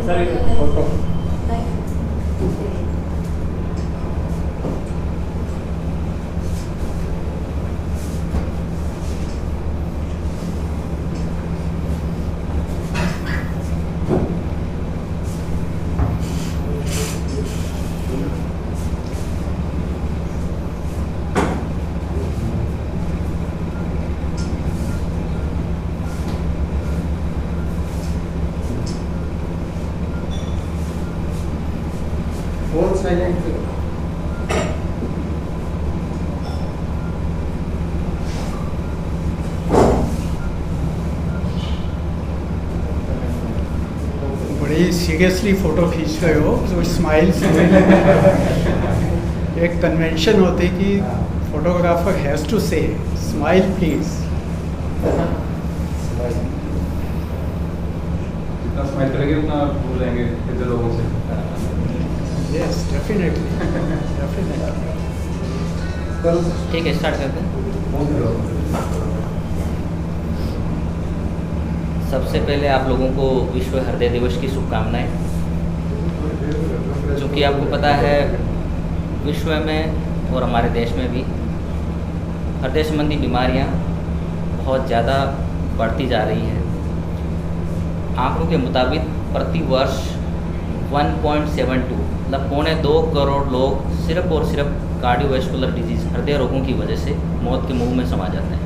Sir photo बहुत silent बड़ी seriously photo खींच रहे हो तो स्माइल से एक कन्वेंशन होती कि फोटोग्राफर हैज़ टू से स्माइल प्लीज़। जितना स्माइल करेंगे उतना दूर रहेंगे इतने लोगों से। Yes definitely definitely. ठीक है, स्टार्ट करते हैं। सबसे पहले आप लोगों को विश्व हृदय दिवस की शुभकामनाएं। चूँकि आपको पता है विश्व में और हमारे देश में भी हृदय संबंधी बीमारियां बहुत ज़्यादा बढ़ती जा रही हैं। आंकड़ों के मुताबिक प्रति वर्ष 1.72 मतलब 2.25 करोड़ लोग सिर्फ और सिर्फ कार्डियोवैस्कुलर डिजीज़ हृदय रोगों की वजह से मौत के मुंह में समा जाते हैं।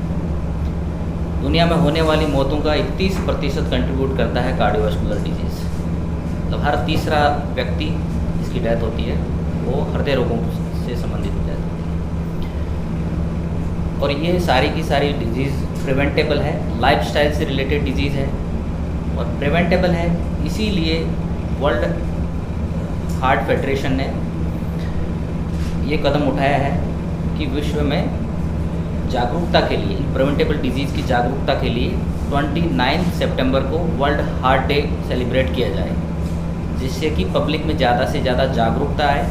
दुनिया में होने वाली मौतों का 31% कंट्रीब्यूट करता है कार्डियोवैस्कुलर डिजीज़। मतलब हर तीसरा व्यक्ति जिसकी डेथ होती है वो हृदय रोगों से संबंधित डेथ होती है। और ये सारी की सारी डिजीज़ प्रिवेंटेबल है, लाइफस्टाइल से रिलेटेड डिजीज़ है और प्रिवेंटेबल है। इसीलिए वर्ल्ड हार्ट फेडरेशन ने ये कदम उठाया है कि विश्व में जागरूकता के लिए, प्रिवेंटेबल डिजीज़ की जागरूकता के लिए 29 सितंबर को वर्ल्ड हार्ट डे सेलिब्रेट किया जाए, जिससे कि पब्लिक में ज़्यादा से ज़्यादा जागरूकता आए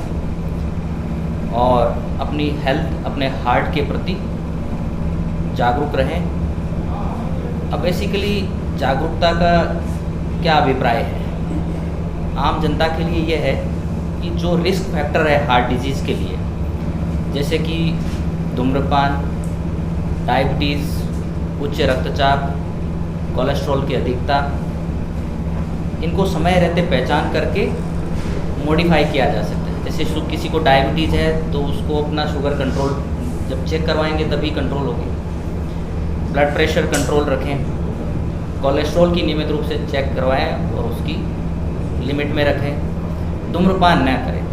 और अपनी हेल्थ, अपने हार्ट के प्रति जागरूक रहें। अब बेसिकली जागरूकता का क्या अभिप्राय है? आम जनता के लिए ये है कि जो रिस्क फैक्टर है हार्ट डिजीज़ के लिए, जैसे कि धूम्रपान, डायबिटीज़, उच्च रक्तचाप, कोलेस्ट्रॉल की अधिकता, इनको समय रहते पहचान करके मॉडिफाई किया जा सकता है। जैसे किसी को डायबिटीज़ है तो उसको अपना शुगर कंट्रोल जब चेक करवाएंगे तभी कंट्रोल होगी। ब्लड प्रेशर कंट्रोल रखें, कोलेस्ट्रॉल की नियमित रूप से चेक करवाएं और उसकी लिमिट में रखें, धूम्रपान न करें।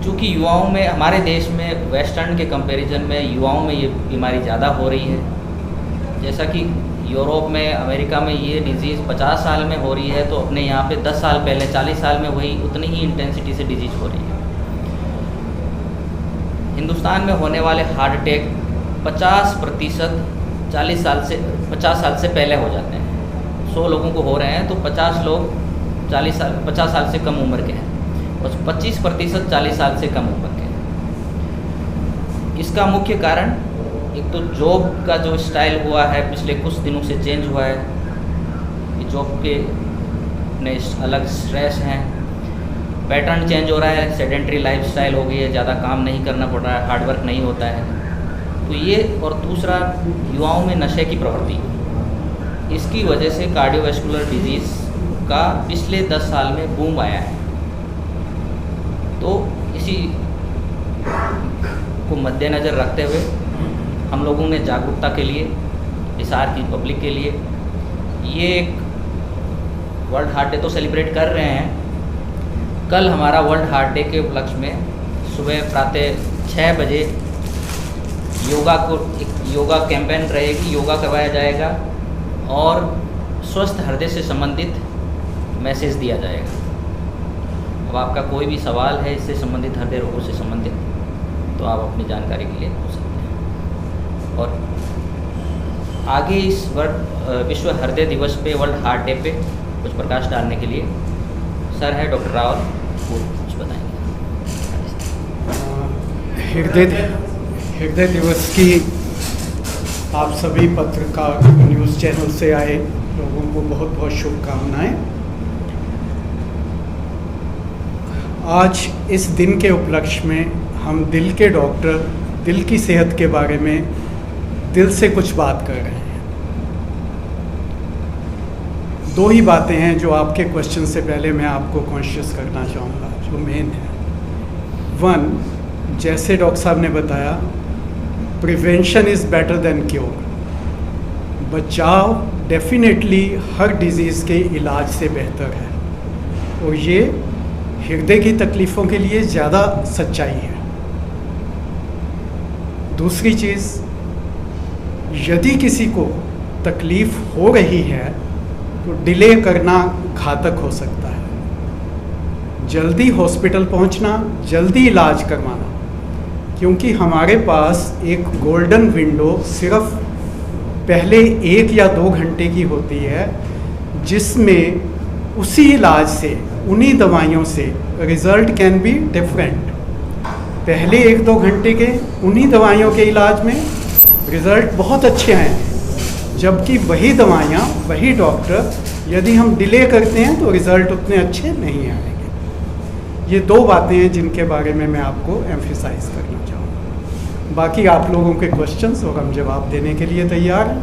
चूँकि युवाओं में, हमारे देश में वेस्टर्न के कंपैरिजन में युवाओं में ये बीमारी ज़्यादा हो रही है। जैसा कि यूरोप में, अमेरिका में ये डिजीज़ 50 साल में हो रही है तो अपने यहाँ पे 10 साल पहले, 40 साल में वही उतनी ही इंटेंसिटी से डिजीज़ हो रही है। हिंदुस्तान में होने वाले हार्ट अटैक 50% 50 साल से पहले हो जाते हैं। 100 लोगों को हो रहे हैं तो 50 लोग 50 साल से कम उम्र के हैं और 25% 40 साल से कम उम्र के हैं। इसका मुख्य कारण एक तो जॉब का जो स्टाइल हुआ है पिछले कुछ दिनों से चेंज हुआ है कि जॉब के अपने अलग स्ट्रेस हैं, पैटर्न चेंज हो रहा है, सेडेंट्री लाइफस्टाइल हो गई है, ज़्यादा काम नहीं करना पड़ रहा है, हार्डवर्क नहीं होता है। तो ये, और दूसरा युवाओं में नशे की प्रवृत्ति, इसकी वजह से कार्डियोवैस्कुलर डिजीज़ का पिछले 10 साल में बूम आया है। तो इसी को मद्देनज़र रखते हुए हम लोगों ने जागरूकता के लिए, हिसार की पब्लिक के लिए ये एक वर्ल्ड हार्ट डे तो सेलिब्रेट कर रहे हैं। कल हमारा वर्ल्ड हार्ट डे के उपलक्ष्य में सुबह प्रातः 6 बजे योगा कैंपेन रहेगी, योगा करवाया जाएगा और स्वस्थ हृदय से संबंधित मैसेज दिया जाएगा। अब आपका कोई भी सवाल है इससे संबंधित, हृदय रोगों से संबंधित, तो आप अपनी जानकारी के लिए पूछ सकते हैं। और आगे इस विश्व हृदय दिवस पे, वर्ल्ड हार्ट डे पे कुछ प्रकाश डालने के लिए सर है डॉक्टर रावल, वो कुछ बताएंगे। हृदय दिवस की आप सभी पत्रकार, न्यूज़ चैनल से आए लोगों को बहुत बहुत शुभकामनाएं। आज इस दिन के उपलक्ष्य में हम दिल के डॉक्टर दिल की सेहत के बारे में दिल से कुछ बात कर रहे हैं। दो ही बातें हैं जो आपके क्वेश्चन से पहले मैं आपको कॉन्शियस करना चाहूँगा, जो मेन है। वन, जैसे डॉक्टर साहब ने बताया, prevention is better than cure. बचाव डेफिनेटली हर डिज़ीज़ के इलाज से बेहतर है, और ये हृदय की तकलीफ़ों के लिए ज़्यादा सच्चाई है। दूसरी चीज़, यदि किसी को तकलीफ़ हो रही है तो डिले करना घातक हो सकता है। जल्दी हॉस्पिटल पहुंचना, जल्दी इलाज करवाना, क्योंकि हमारे पास एक गोल्डन विंडो सिर्फ पहले 1 या 2 घंटे की होती है, जिसमें उसी इलाज से, उन्हीं दवाइयों से रिज़ल्ट कैन बी डिफरेंट। पहले 1-2 घंटे के उन्हीं दवाइयों के इलाज में रिज़ल्ट बहुत अच्छे आए हैं, जबकि वही दवाइयाँ, वही डॉक्टर, यदि हम डिले करते हैं तो रिज़ल्ट उतने अच्छे नहीं आएंगे। ये 2 बातें हैं जिनके बारे में मैं आपको एम्फिसाइज़ करना चाहूँगा। बाकी आप लोगों के क्वेश्चंस और हम जवाब देने के लिए तैयार हैं।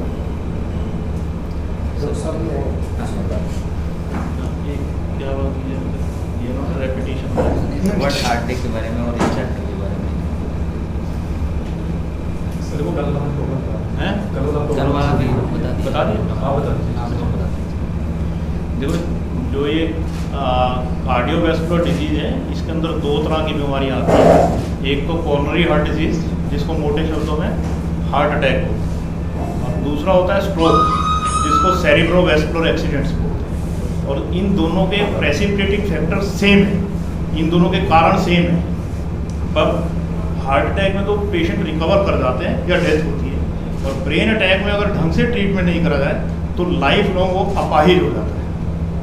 वर्ड हार्ट अटैक के बारे में और इस चैप्टर के बारे में सर वो कल हम लोग हैं? कल वाला भी बता दिए। आप बता दीजिए। देखो, जो ये कार्डियोवैस्कुलर डिजीज़ है, इसके अंदर 2 तरह की बीमारियाँ आती हैं। एक तो कोरोनरी हार्ट डिजीज़, जिसको मोटे शब्दों में हार्ट अटैक हो, और दूसरा होता है स्ट्रोक, जिसको सेरिब्रोवैस्कुलर एक्सीडेंट्स बोलते हैं। और इन दोनों के प्रेसिपिटेटिंग फैक्टर सेम है, इन दोनों के कारण सेम है, पर हार्ट अटैक में तो पेशेंट रिकवर कर जाते हैं या डेथ होती है, और ब्रेन अटैक में अगर ढंग से ट्रीटमेंट नहीं करा जाए तो लाइफ लॉन्ग वो अपाहिज हो जाता है।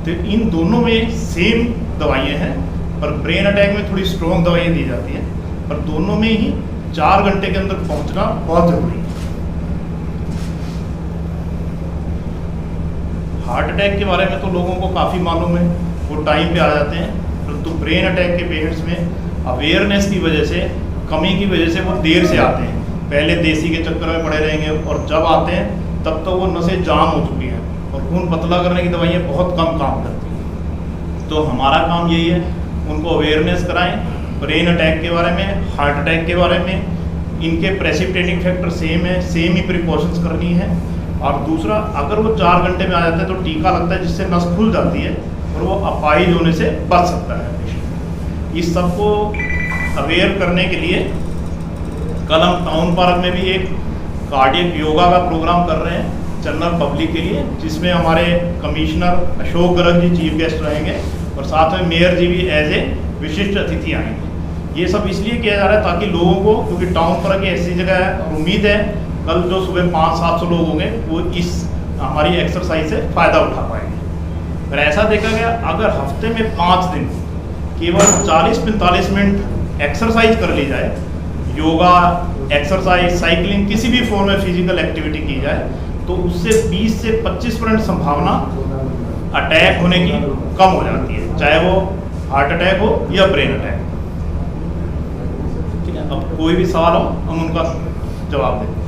तो इन दोनों में सेम दवाइयाँ हैं, पर ब्रेन अटैक में थोड़ी स्ट्रॉन्ग दवाइयाँ दी जाती हैं, पर दोनों में ही 4 घंटे के अंदर पहुंचना बहुत ज़रूरी है। हार्ट अटैक के बारे में तो लोगों को काफ़ी मालूम है, वो टाइम पे आ जाते हैं, परंतु ब्रेन अटैक के पेशेंट्स में अवेयरनेस की वजह से, कमी की वजह से वो देर से आते हैं। पहले देसी के चक्कर में पड़े रहेंगे, और जब आते हैं तब तो वो नसें जाम हो चुकी हैं और खून पतला करने की दवाइयाँ बहुत कम काम करती हैं। तो हमारा काम यही है, उनको अवेयरनेस कराएं ब्रेन अटैक के बारे में, हार्ट अटैक के बारे में। इनके प्रेसिपिटेटिंग फैक्टर सेम है, सेम ही प्रिकॉशंस करनी है। और दूसरा, अगर वो 4 घंटे में आ जाता है तो टीका लगता है, जिससे नस खुल जाती है और वो अपाहिज होने से बच सकता है पेशेंट। इस सबको अवेयर करने के लिए कल हम टाउन पार्क में भी एक कार्डियक योगा का प्रोग्राम कर रहे हैं जनरल पब्लिक के लिए, जिसमें हमारे commissioner Ashok Garg ji chief guest रहेंगे, और साथ में मेयर जी भी एज ए विशिष्ट अतिथि आएंगे। ये सब इसलिए किया जा रहा है ताकि लोगों को, क्योंकि टाउन पार्क ऐसी जगह है, और उम्मीद है कल जो सुबह 500-700 लोग होंगे वो इस हमारी एक्सरसाइज से फ़ायदा उठा पाएंगे। पर ऐसा देखा गया, अगर हफ्ते में 5 दिन केवल 40-45 मिनट एक्सरसाइज कर ली जाए, योगा, एक्सरसाइज, साइकिलिंग, किसी भी फॉर्म में फिजिकल एक्टिविटी की जाए, तो उससे 20 से 25% संभावना अटैक होने की कम हो जाती है, चाहे वो हार्ट अटैक हो या ब्रेन अटैक। ठीक है, अब कोई भी सवाल हो हम उनका जवाब दें।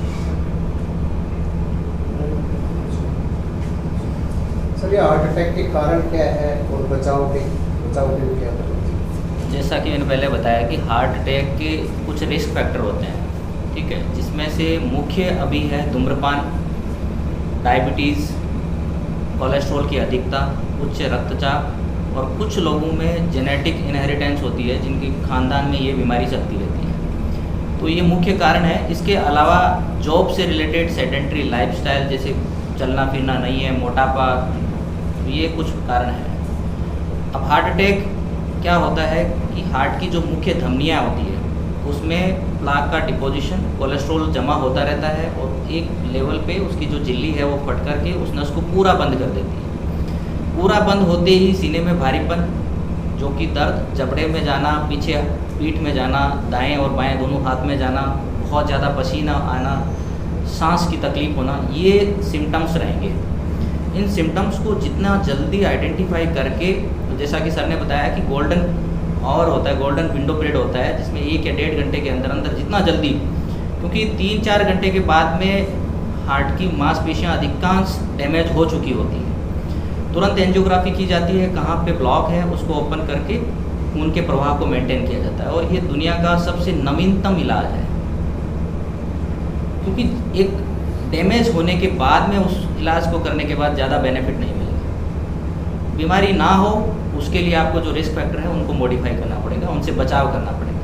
सर, ये हार्ट अटैक के कारण क्या है और बचाव के लिए क्या करना चाहिए? जैसा कि मैंने पहले बताया कि हार्ट अटैक के कुछ रिस्क फैक्टर होते हैं, ठीक है, जिसमें से मुख्य अभी है धूम्रपान, डायबिटीज़, कोलेस्ट्रॉल की अधिकता, उच्च रक्तचाप, और कुछ लोगों में जेनेटिक इनहेरिटेंस होती है, जिनके खानदान में ये बीमारी चलती रहती है। तो ये मुख्य कारण है। इसके अलावा जॉब से रिलेटेड सेडेंट्री लाइफस्टाइल, जैसे चलना फिरना नहीं है, मोटापा, ये कुछ कारण है। अब हार्ट अटैक क्या होता है कि हार्ट की जो मुख्य धमनियाँ होती है उसमें प्लाक का डिपोजिशन, कोलेस्ट्रॉल जमा होता रहता है, और एक लेवल पे उसकी जो झिल्ली है वो फट करके उस नस को पूरा बंद कर देती है। पूरा बंद होते ही सीने में भारीपन, जो कि दर्द, जबड़े में जाना, पीछे पीठ में जाना, दाएं और बाएं दोनों हाथ में जाना, बहुत ज़्यादा पसीना आना, सांस की तकलीफ होना, ये सिम्टम्स रहेंगे। इन सिम्टम्स को जितना जल्दी आइडेंटिफाई करके, जैसा कि सर ने बताया कि गोल्डन आवर होता है, गोल्डन विंडो पीरियड होता है, जिसमें 1 या 1.5 घंटे के अंदर अंदर जितना जल्दी, क्योंकि 3-4 घंटे के बाद में हार्ट की मांसपेशियाँ अधिकांश डैमेज हो चुकी होती हैं, तुरंत एंजियोग्राफी की जाती है, कहाँ पे ब्लॉक है उसको ओपन करके खून के प्रवाह को मेंटेन किया जाता है। और ये दुनिया का सबसे नवीनतम इलाज है, क्योंकि एक डैमेज होने के बाद में उस इलाज को करने के बाद ज़्यादा बेनिफिट नहीं मिलेगा। बीमारी ना हो उसके लिए आपको जो रिस्क फैक्टर है उनको मॉडिफाई करना पड़ेगा, उनसे बचाव करना पड़ेगा।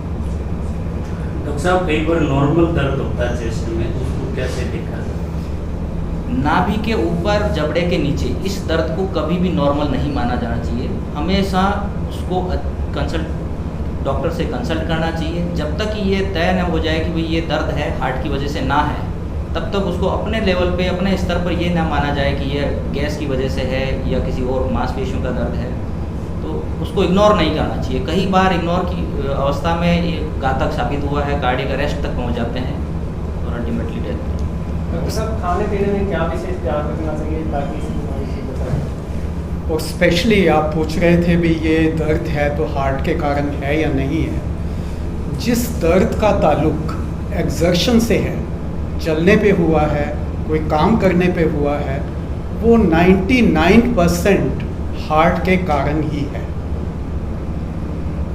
डॉक्टर साहब, कई बार नॉर्मल दर्द होता है चेस्ट में, उसको कैसे देखा जाए? नाभि के ऊपर जबड़े के नीचे इस दर्द को कभी भी नॉर्मल नहीं माना जाना चाहिए। हमेशा उसको डॉक्टर से कंसल्ट करना चाहिए। जब तक कि ये तय न हो जाए कि भाई ये दर्द है हार्ट की वजह से ना है, तब तक उसको अपने लेवल पे, अपने स्तर पर ये ना माना जाए कि ये गैस की वजह से है या किसी और मांसपेशियों का दर्द है, तो उसको इग्नोर नहीं करना चाहिए। कई बार इग्नोर की अवस्था में ये घातक साबित हुआ है, कार्डियक अरेस्ट तक पहुंच जाते हैं और अल्टीमेटली डेथ। डॉक्टर साहब, खाने पीने में क्या विशेष ध्यान रखना चाहिए ताकि इस बीमारी से बचाएं? और स्पेशली आप पूछ रहे थे भी ये दर्द है तो हार्ट के कारण है या नहीं है। जिस दर्द का ताल्लुक एक्सर्शन से है, चलने पे हुआ है, कोई काम करने पे हुआ है, वो 99% हार्ट के कारण ही है।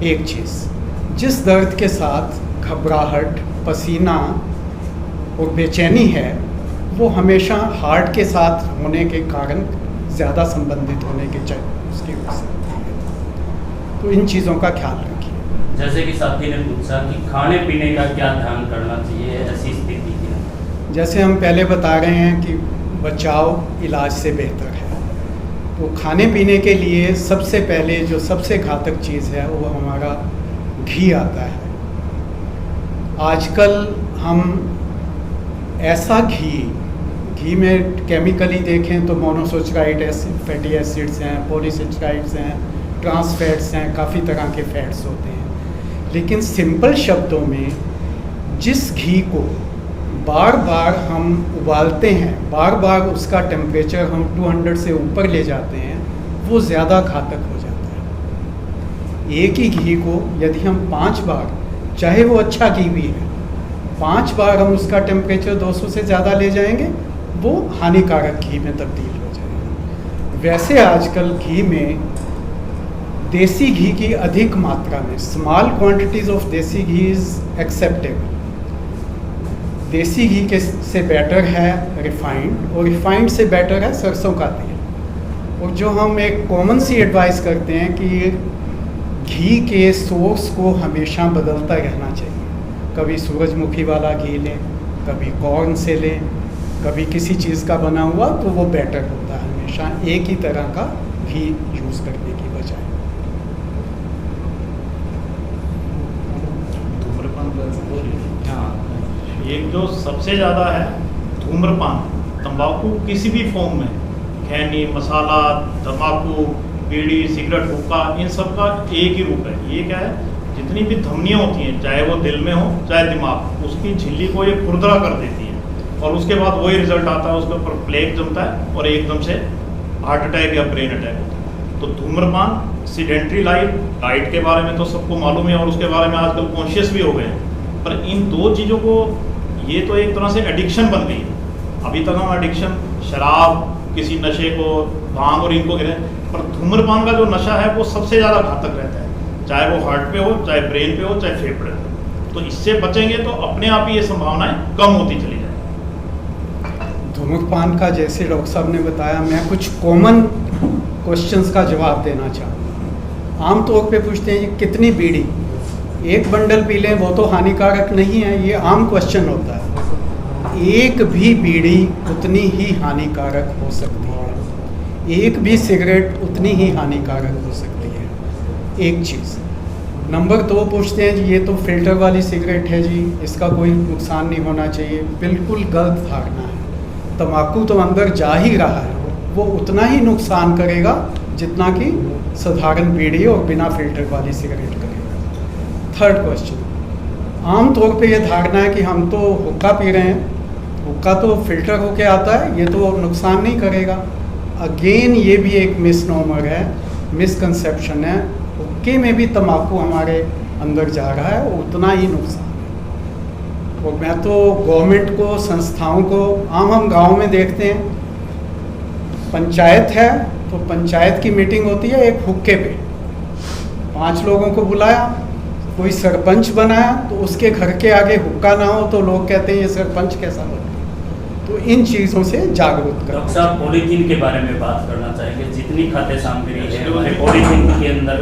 एक चीज़, जिस दर्द के साथ घबराहट, पसीना और बेचैनी है, वो हमेशा हार्ट के साथ होने के कारण ज़्यादा संबंधित होने के उसकी हो सकती है। तो इन चीज़ों का ख्याल रखिए। जैसे कि साथी ने पूछा कि खाने पीने का क्या ध्यान करना चाहिए ऐसी स्थिति में? जैसे हम पहले बता रहे हैं कि बचाव इलाज से बेहतर है, तो खाने पीने के लिए सबसे पहले जो सबसे घातक चीज़ है वो हमारा घी आता है। आजकल हम ऐसा घी में केमिकली देखें तो मोनोसैचराइड फैटी एसिड्स हैं, पॉलीसेचराइड्स हैं, ट्रांस फैट्स हैं, काफ़ी तरह के फैट्स होते हैं। लेकिन सिंपल शब्दों में जिस घी को बार बार हम उबालते हैं, बार बार उसका टेम्परेचर हम 200 से ऊपर ले जाते हैं, वो ज़्यादा घातक हो जाता है। एक ही घी को यदि हम 5 बार, चाहे वो अच्छा घी भी है, 5 बार हम उसका टेम्परेचर 200 से ज़्यादा ले जाएंगे, वो हानिकारक घी में तब्दील हो जाएगा। वैसे आजकल घी में देसी घी की अधिक मात्रा में, स्मॉल क्वांटिटीज़ ऑफ देसी घी इज़ एक्सेप्टेबल। देसी घी के से बेटर है रिफाइंड, और रिफाइंड से बेटर है सरसों का तेल। और जो हम एक कॉमन सी एडवाइस करते हैं कि घी के सोर्स को हमेशा बदलता रहना चाहिए। कभी सूरजमुखी वाला घी लें, कभी कॉर्न से लें, कभी किसी चीज़ का बना हुआ, तो वो बेटर होता है हमेशा एक ही तरह का घी यूज़ करने की बजाय। हाँ, एक जो सबसे ज़्यादा है धूम्रपान, तंबाकू किसी भी फॉर्म में, खैनी, मसाला, तंबाकू, बीड़ी, सिगरेट, हुक्का, इन सब का एक ही रूप है। ये क्या है, जितनी भी धमनियाँ होती हैं, चाहे वो दिल में हो चाहे दिमाग, उसकी झिल्ली को ये खुरदरा कर देती है और उसके बाद वही रिजल्ट आता है, उसके ऊपर प्लेग जमता है और एकदम से हार्ट अटैक या ब्रेन अटैक होता है। तो धूम्रपान, सीडेंट्री डाइट के बारे में तो सबको मालूम है और उसके बारे में आजकल कॉन्शियस भी हो गए हैं, पर इन दो चीज़ों को, ये तो एक तरह से एडिक्शन बन गई है। अभी तक हम एडिक्शन शराब, किसी नशे को, भांग और इनको गिरे, पर धूम्रपान का जो नशा है वो सबसे ज़्यादा घातक रहता है, चाहे वो हार्ट पे हो, चाहे ब्रेन पे हो, चाहे फेफड़े पे। तो इससे बचेंगे तो अपने आप ही ये संभावनाएं कम होती चली जाए। धूम्रपान का जैसे डॉक्टर साहब ने बताया, मैं कुछ कॉमन क्वेश्चंस का जवाब देना चाहूँगा। आमतौर पे पूछते हैं कि कितनी बीड़ी, एक बंडल पी लें वो तो हानिकारक नहीं है, ये आम क्वेश्चन होता है। एक भी बीड़ी उतनी ही हानिकारक हो सकती है, एक भी सिगरेट उतनी ही हानिकारक हो सकती है। एक चीज़। नंबर 2 पूछते हैं जी ये तो फिल्टर वाली सिगरेट है जी, इसका कोई नुकसान नहीं होना चाहिए। बिल्कुल गलत धारणा है। तम्बाकू तो अंदर जा ही रहा है, वो उतना ही नुकसान करेगा जितना कि साधारण बीड़ी और बिना फिल्टर वाली सिगरेट करेगा। थर्ड क्वेश्चन, आम तौर पे ये धारणा है कि हम तो हुक्का पी रहे हैं, हुक्का तो फिल्टर होके आता है, ये तो नुकसान नहीं करेगा। अगेन ये भी एक मिसनोमर है, मिसकंसेप्शन है। हुक्के में भी तम्बाकू हमारे अंदर जा रहा है, उतना ही नुकसान है। और मैं तो गवर्नमेंट को, संस्थाओं को, हम गांव में देखते हैं, पंचायत है तो पंचायत की मीटिंग होती है एक हुक्के पे, 5 लोगों को बुलाया, कोई सरपंच बनाया तो उसके घर के आगे हुक्का ना हो तो लोग कहते हैं ये सरपंच कैसा बना। तो इन चीज़ों से जागरूक कर। डॉक्टर साहब पॉलीथीन के बारे में बात करना चाहेंगे। जितनी खाद्य सामग्री है हमारे पॉलीथीन के अंदर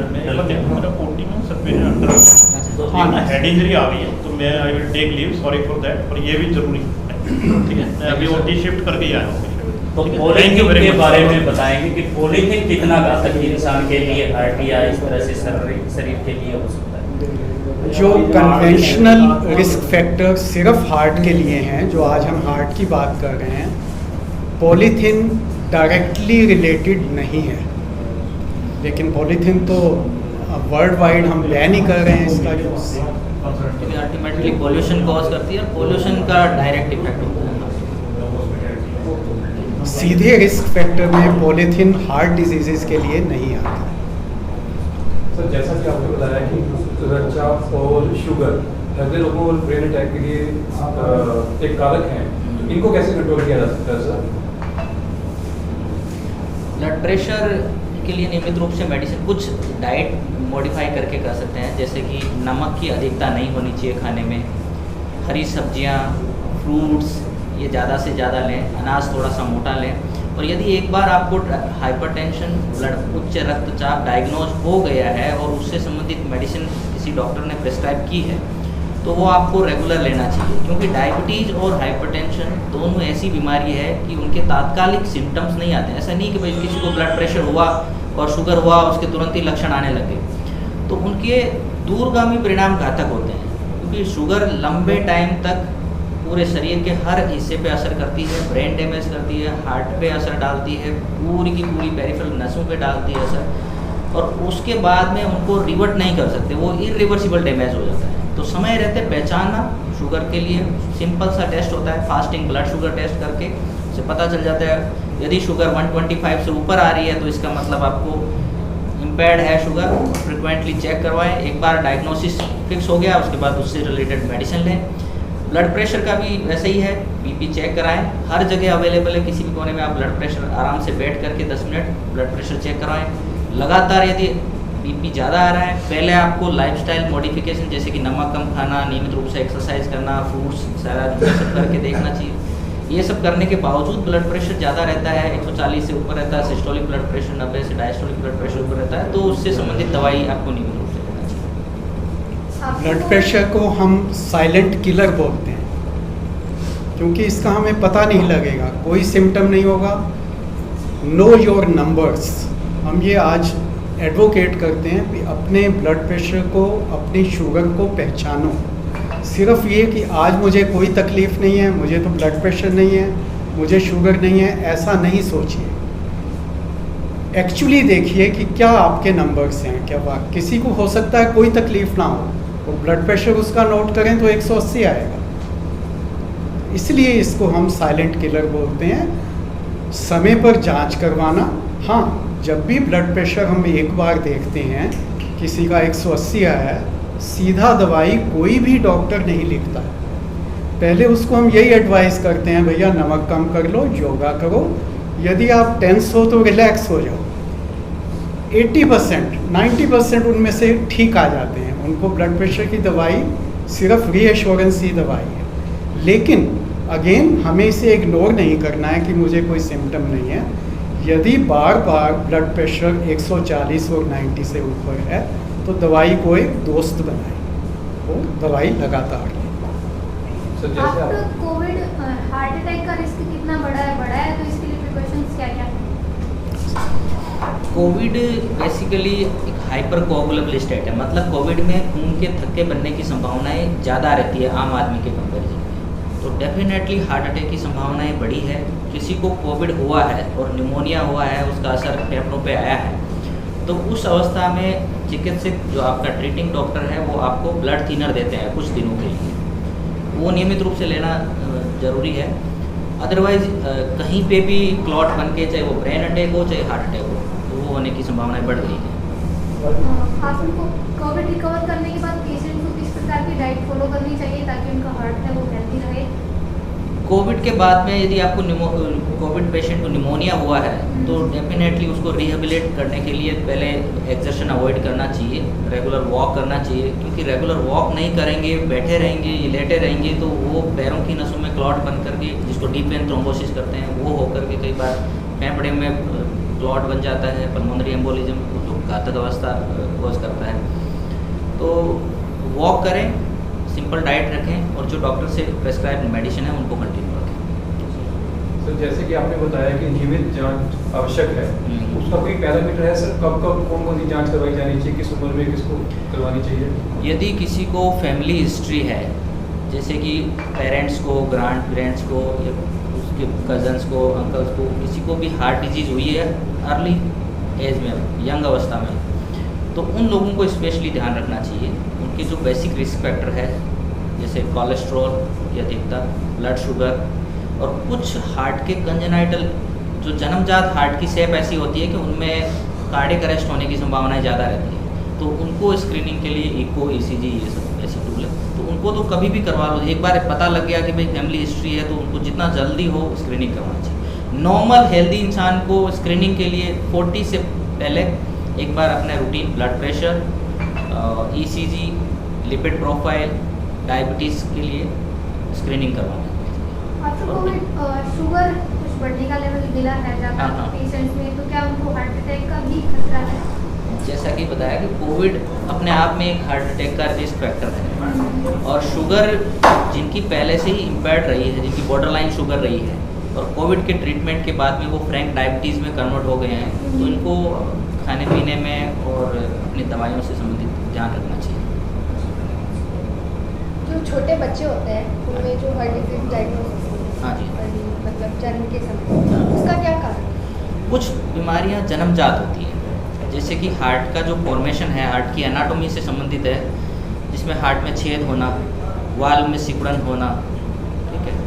तो हेड इंजरी आ गई है तो मैं I will take leave, sorry for that, और ये भी जरूरी है, ठीक है। मैं अभी ओटी शिफ्ट करके ही आया हूँ। तो पॉलीथीन के बारे में बताएंगे कि पॉलीथीन कितना घातक इंसान के लिए, हार्ट या इस तरह से शरीर के लिए हो सकता है। जो कन्वेंशनल रिस्क फैक्टर सिर्फ हार्ट के लिए हैं, जो आज हम हार्ट की बात कर रहे हैं, पॉलीथीन डायरेक्टली रिलेटेड नहीं है। लेकिन पॉलीथीन तो वर्ल्ड वाइड हम बैन ही कर रहे हैं इसका यूज़, क्योंकि अल्टीमेटली पोल्यूशन कॉज करती है और पोल्यूशन का डायरेक्ट इफेक्ट होता है। सीधे रिस्क फैक्टर में पॉलीथीन हार्ट डिजीजेस के लिए नहीं आता। सर जैसा कि आपने बताया कि रक्तचाप और शुगर हृदय रोगों और ब्रेन अटैक के लिए एक कारक हैं, तो इनको कैसे कंट्रोल किया जा सकता है सर? ब्लड प्रेशर के लिए नियमित रूप से मेडिसिन, कुछ डाइट मॉडिफाई करके कर सकते हैं, जैसे कि नमक की अधिकता नहीं होनी चाहिए खाने में, हरी सब्जियां, फ्रूट्स ये ज़्यादा से ज़्यादा लें, अनाज थोड़ा सा मोटा लें। और यदि एक बार आपको हाइपरटेंशन, उच्च रक्तचाप डायग्नोज हो गया है और उससे संबंधित मेडिसिन किसी डॉक्टर ने प्रिस्क्राइब की है तो वो आपको रेगुलर लेना चाहिए, क्योंकि डायबिटीज़ और हाइपरटेंशन दोनों ऐसी बीमारी है कि उनके तात्कालिक सिम्टम्स नहीं आते हैं। ऐसा नहीं कि भाई किसी को ब्लड प्रेशर हुआ और शुगर हुआ उसके तुरंत ही लक्षण आने लगे, तो उनके दूरगामी परिणाम घातक होते हैं, क्योंकि शुगर लंबे टाइम तक पूरे शरीर के हर हिस्से पे असर करती है, ब्रेन डैमेज करती है, हार्ट पे असर डालती है, पूरी की पूरी पेरिफेरल नसों पे डालती है असर, और उसके बाद में उनको रिवर्ट नहीं कर सकते, वो इरिवर्सिबल डैमेज हो जाता है। तो समय रहते पहचानना, शुगर के लिए सिंपल सा टेस्ट होता है, फास्टिंग ब्लड शुगर टेस्ट करके उसे पता चल जाता है। यदि शुगर 125 से ऊपर आ रही है तो इसका मतलब आपको इम्पेयर्ड है शुगर, फ्रिक्वेंटली चेक करवाएं। एक बार डायग्नोसिस फिक्स हो गया उसके बाद उससे रिलेटेड मेडिसिन लें। ब्लड प्रेशर का भी वैसे ही है, बीपी चेक कराएं, हर जगह अवेलेबल है, किसी भी कोने में आप ब्लड प्रेशर आराम से बैठ करके 10 मिनट ब्लड प्रेशर चेक कराएं। लगातार यदि बीपी ज़्यादा आ रहा है, पहले आपको लाइफस्टाइल मॉडिफिकेशन जैसे कि नमक कम खाना, नियमित रूप से एक्सरसाइज करना, फ्रूट्स सैलाड सब करके देखना चाहिए। ये सब करने के बावजूद ब्लड प्रेशर ज़्यादा रहता है, 140 से ऊपर रहता है, सिस्टोलिक ब्लड प्रेशर 90 से डायस्टोलिक ब्लड प्रेशर ऊपर रहता है, तो उससे संबंधित दवाई आपको नियमित रूप से लेना चाहिए। ब्लड प्रेशर को हम साइलेंट किलर बोलते हैं, क्योंकि इसका हमें पता नहीं लगेगा, कोई सिम्टम नहीं होगा। नो योर नंबर्स, हम ये आज एडवोकेट करते हैं कि अपने ब्लड प्रेशर को, अपनी शुगर को पहचानो। सिर्फ ये कि आज मुझे कोई तकलीफ़ नहीं है, मुझे तो ब्लड प्रेशर नहीं है, मुझे शुगर नहीं है, ऐसा नहीं सोचिए। एक्चुअली देखिए कि क्या आपके नंबर्स हैं, क्या किसी को हो सकता है कोई तकलीफ़ ना हो तो ब्लड प्रेशर उसका नोट करें तो 180 आएगा, इसलिए इसको हम साइलेंट किलर बोलते हैं। समय पर जांच करवाना, हाँ, जब भी ब्लड प्रेशर हम एक बार देखते हैं किसी का 180 आया है, सीधा दवाई कोई भी डॉक्टर नहीं लिखता है। पहले उसको हम यही एडवाइस करते हैं, भैया नमक कम कर लो, योगा करो, यदि आप टेंस हो तो रिलैक्स हो जाओ। 80% 90% उनमें से ठीक आ जाते हैं, उनको ब्लड प्रेशर की दवाई सिर्फ रीएश्योरेंस ही दवाई है। लेकिन अगेन हमें इसे इग्नोर नहीं करना है कि मुझे कोई सिम्टम नहीं है। यदि बार बार ब्लड प्रेशर 140 और 90 से ऊपर है तो दवाई को एक दोस्त बनाए, वो दवाई लगातार लें। आफ्टर कोविड हार्ट अटैक का रिस्क कितना बढ़ा है तो इसके लिए प्रिकॉशंस क्या क्या है? कोविड बेसिकली एक हाइपर कोआगुलेबल स्टेट है, मतलब कोविड में खून के थक्के बनने की संभावनाएं ज़्यादा रहती है आम आदमी के कंपेरिजन में, तो डेफिनेटली हार्ट अटैक की संभावनाएं बढ़ी है। किसी को कोविड हुआ है और निमोनिया हुआ है, उसका असर फेफड़ों पे आया है, तो उस अवस्था में चिकित्सक जो आपका ट्रीटिंग डॉक्टर है वो आपको ब्लड थिनर देते हैं कुछ दिनों के लिए, वो नियमित रूप से लेना ज़रूरी है। अदरवाइज कहीं पे भी क्लॉट बन के, चाहे वो ब्रेन अटैक हो चाहे हार्ट अटैक हो, तो वो होने की संभावनाएं बढ़ गई है। आप उनको कोविड रिकवर करने के बाद पेशेंट को किस प्रकार की डाइट फॉलो करनी चाहिए ताकि उनका हार्ट है वो हेल्दी रहे? कोविड के बाद में यदि आपको कोविड पेशेंट को निमोनिया हुआ है तो डेफिनेटली उसको रिहेबिलिट करने के लिए पहले एक्सर्शन अवॉइड करना चाहिए, रेगुलर वॉक करना चाहिए, क्योंकि रेगुलर वॉक नहीं करेंगे, बैठे रहेंगे, लेटे रहेंगे तो वो पैरों की नसों में क्लॉट बन करके, जिसको डीप वेन थ्रोम्बोसिस करते हैं, वो होकर के कई बार फेफड़े में क्लॉट बन जाता है, पल्मोनरी एम्बोलिज्म जो घातक अवस्था कोज करता है। तो वॉक करें, सिंपल डाइट रखें और जो डॉक्टर से प्रेस्क्राइब मेडिसिन है उनको कंटिन्यू रखें। सर जैसे कि आपने बताया कि नियमित जांच आवश्यक है, उसका कोई पैरामीटर है सर? कब कब कौन कौन सी जांच करवाई जानी चाहिए, किस उम्र में किसको करवानी चाहिए? यदि किसी को फैमिली हिस्ट्री है, जैसे कि पेरेंट्स को, ग्रैंड पेरेंट्स को या उसके कजन्स को, अंकल्स को, किसी को भी हार्ट डिजीज़ हुई है अर्ली एज में, यंग अवस्था में, तो उन लोगों को स्पेशली ध्यान रखना चाहिए। उनके जो बेसिक रिस्क फैक्टर है जैसे कोलेस्ट्रॉल की अधिकता, ब्लड शुगर और कुछ हार्ट के कंजेनाइटल जो जन्मजात हार्ट की शेप ऐसी होती है कि उनमें कार्डियक अरेस्ट होने की संभावनाएं ज़्यादा रहती है, तो उनको स्क्रीनिंग के लिए इको, ईसीजी ये सब ऐसी टूल है, तो उनको तो कभी भी करवा लो। एक बार पता लग गया कि भाई फैमिली हिस्ट्री है तो उनको जितना जल्दी हो स्क्रीनिंग करवाना चाहिए। नॉर्मल हेल्दी इंसान को स्क्रीनिंग के लिए 40 से पहले एक बार अपने routine blood pressure, ECG, lipid profile, diabetes के लिए स्क्रीनिंग करवाना है। आफ्टर कोविड शुगर कुछ बढ़ने का लेवल मिला है ज़्यादा हाँ। पेशेंट्स में, तो क्या उनको हार्ट अटैक का भी खतरा है? जैसा कि बताया कि कोविड अपने आप में एक हार्ट अटैक का रिस्क फैक्टर है, और शुगर जिनकी पहले से ही इम्पेयर्ड रही है, जिनकी बॉर्डरलाइन शुगर रही है और कोविड के ट्रीटमेंट के बाद में वो फ्रैंक डायबिटीज़ में कन्वर्ट हो गए हैं, तो इनको खाने पीने में और अपनी दवाइयों से संबंधित ध्यान रखना चाहिए। जो छोटे बच्चे होते हैं उनमें जो हार्ट डिजीज डायग्नोसिस, हाँ जी, मतलब जन्म के समय, उसका क्या कारण है? कुछ बीमारियां जन्मजात होती हैं, जैसे कि हार्ट का जो फॉर्मेशन है हार्ट की एनाटॉमी से संबंधित है, जिसमें हार्ट में छेद होना, वाल्व में सिकुड़न होना, ठीक है,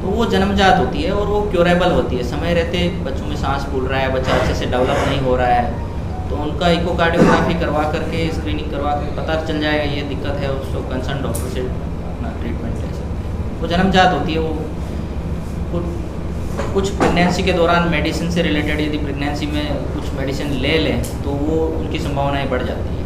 तो वो जन्मजात होती है और वो क्योरेबल होती है। समय रहते बच्चों में सांस फूल रहा है, बच्चा अच्छे से डेवलप नहीं हो रहा है, तो उनका इकोकार्डियोग्राफी करवा करके, स्क्रीनिंग करवा के पता चल जाएगा ये दिक्कत है, उसको कंसर्न डॉक्टर से अपना ट्रीटमेंट ले सकते हैं। वो जन्मजात होती है। वो कुछ प्रेगनेंसी के दौरान मेडिसिन से रिलेटेड यदि प्रेगनेंसी में कुछ मेडिसिन ले लें तो वो उनकी संभावनाएं बढ़ जाती है।